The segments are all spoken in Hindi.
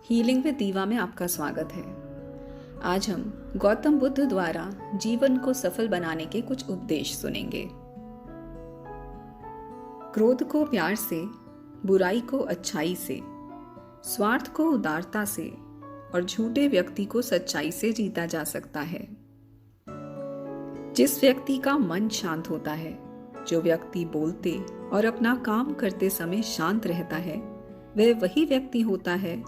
हीलिंग विद दीवा में आपका स्वागत है। आज हम गौतम बुद्ध द्वारा जीवन को सफल बनाने के कुछ उपदेश सुनेंगे। क्रोध को प्यार से, बुराई को अच्छाई से, स्वार्थ को उदारता से और झूठे व्यक्ति को सच्चाई से जीता जा सकता है। जिस व्यक्ति का मन शांत होता है, जो व्यक्ति बोलते और अपना काम करते समय शांत रहता है, वह वही व्यक्ति होता है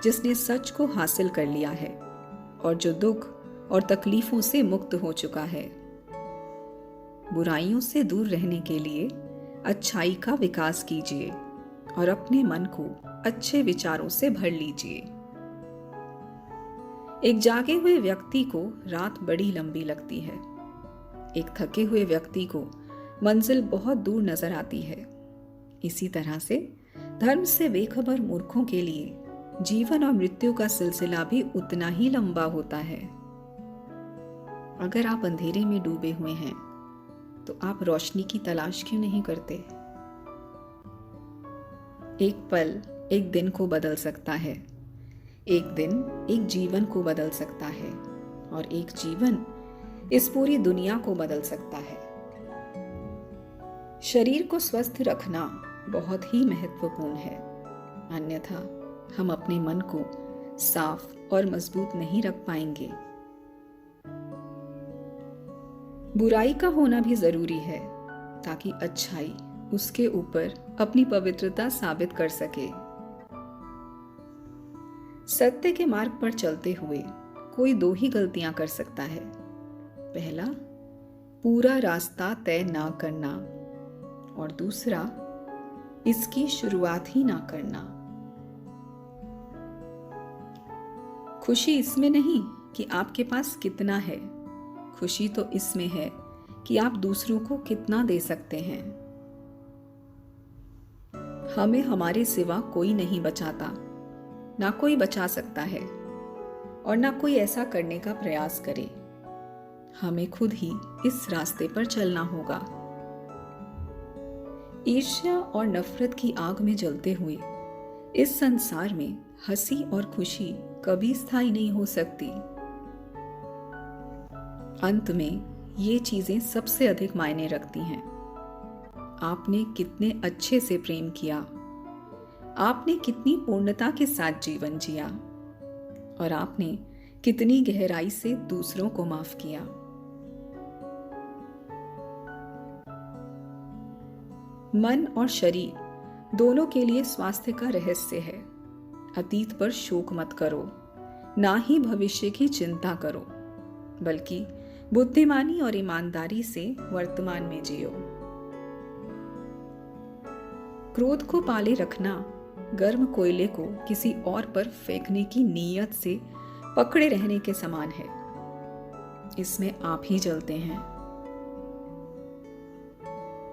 जिसने सच को हासिल कर लिया है और जो दुख और तकलीफों से मुक्त हो चुका है। बुराइयों से दूर रहने के लिए अच्छाई का विकास कीजिए और अपने मन को अच्छे विचारों से भर लीजिए। एक जागे हुए व्यक्ति को रात बड़ी लंबी लगती है। एक थके हुए व्यक्ति को मंजिल बहुत दूर नजर आती है। इसी तरह से धर्म से बेखबर मूर्खों के लिए जीवन और मृत्यु का सिलसिला भी उतना ही लंबा होता है। अगर आप अंधेरे में डूबे हुए हैं तो आप रोशनी की तलाश क्यों नहीं करते? एक पल एक दिन को बदल सकता है, एक दिन एक जीवन को बदल सकता है और एक जीवन इस पूरी दुनिया को बदल सकता है। शरीर को स्वस्थ रखना बहुत ही महत्वपूर्ण है, अन्यथा हम अपने मन को साफ और मजबूत नहीं रख पाएंगे। बुराई का होना भी जरूरी है ताकि अच्छाई उसके ऊपर अपनी पवित्रता साबित कर सके। सत्य के मार्ग पर चलते हुए कोई दो ही गलतियां कर सकता है। पहला, पूरा रास्ता तय ना करना और दूसरा, इसकी शुरुआत ही ना करना। खुशी इसमें नहीं कि आपके पास कितना है, खुशी तो इसमें है कि आप दूसरों को कितना दे सकते हैं। हमें हमारे सिवा कोई नहीं बचाता, ना कोई बचा सकता है और ना कोई ऐसा करने का प्रयास करे। हमें खुद ही इस रास्ते पर चलना होगा। ईर्ष्या और नफरत की आग में जलते हुए इस संसार में हंसी और खुशी कभी स्थायी नहीं हो सकती। अंत में ये चीजें सबसे अधिक मायने रखती हैं। आपने कितने अच्छे से प्रेम किया, आपने कितनी पूर्णता के साथ जीवन जिया और आपने कितनी गहराई से दूसरों को माफ किया। मन और शरीर दोनों के लिए स्वास्थ्य का रहस्य है। अतीत पर शोक मत करो, ना ही भविष्य की चिंता करो, बल्कि बुद्धिमानी और ईमानदारी से वर्तमान में जियो। क्रोध को पाले रखना गर्म कोयले को किसी और पर फेंकने की नीयत से पकड़े रहने के समान है। इसमें आप ही जलते हैं।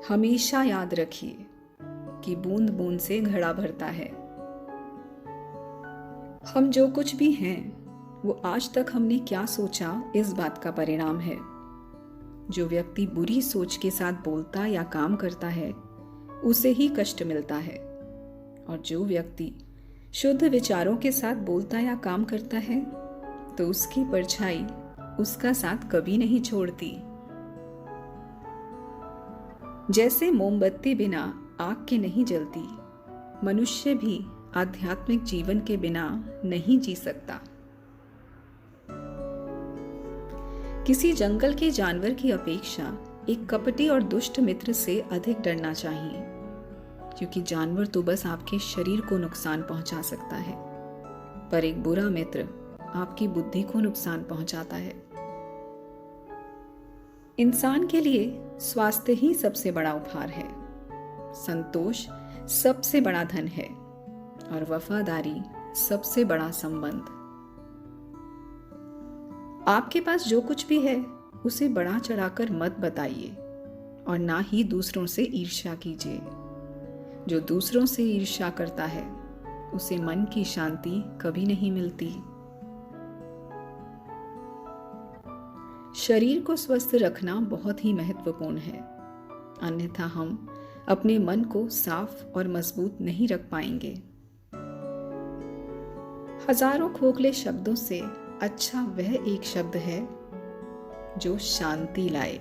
हमेशा याद रखिए कि बूंद बूंद से घड़ा भरता है। हम जो कुछ भी हैं वो आज तक हमने क्या सोचा इस बात का परिणाम है। जो व्यक्ति बुरी सोच के साथ बोलता या काम करता है उसे ही कष्ट मिलता है और जो व्यक्ति शुद्ध विचारों के साथ बोलता या काम करता है तो उसकी परछाई उसका साथ कभी नहीं छोड़ती। जैसे मोमबत्ती बिना आग के नहीं जलती, मनुष्य भी आध्यात्मिक जीवन के बिना नहीं जी सकता। किसी जंगल के जानवर की अपेक्षा एक कपटी और दुष्ट मित्र से अधिक डरना चाहिए, क्योंकि जानवर तो बस आपके शरीर को नुकसान पहुंचा सकता है, पर एक बुरा मित्र आपकी बुद्धि को नुकसान पहुंचाता है। इंसान के लिए स्वास्थ्य ही सबसे बड़ा उपहार है, संतोष सबसे बड़ा धन है और वफादारी सबसे बड़ा संबंध। आपके पास जो कुछ भी है उसे बढ़ा चढ़ाकर मत बताइए और ना ही दूसरों से ईर्ष्या कीजिए। जो दूसरों से ईर्ष्या करता है उसे मन की शांति कभी नहीं मिलती। शरीर को स्वस्थ रखना बहुत ही महत्वपूर्ण है, अन्यथा हम अपने मन को साफ और मजबूत नहीं रख पाएंगे। हजारों खोखले शब्दों से अच्छा वह एक शब्द है जो शांति लाए।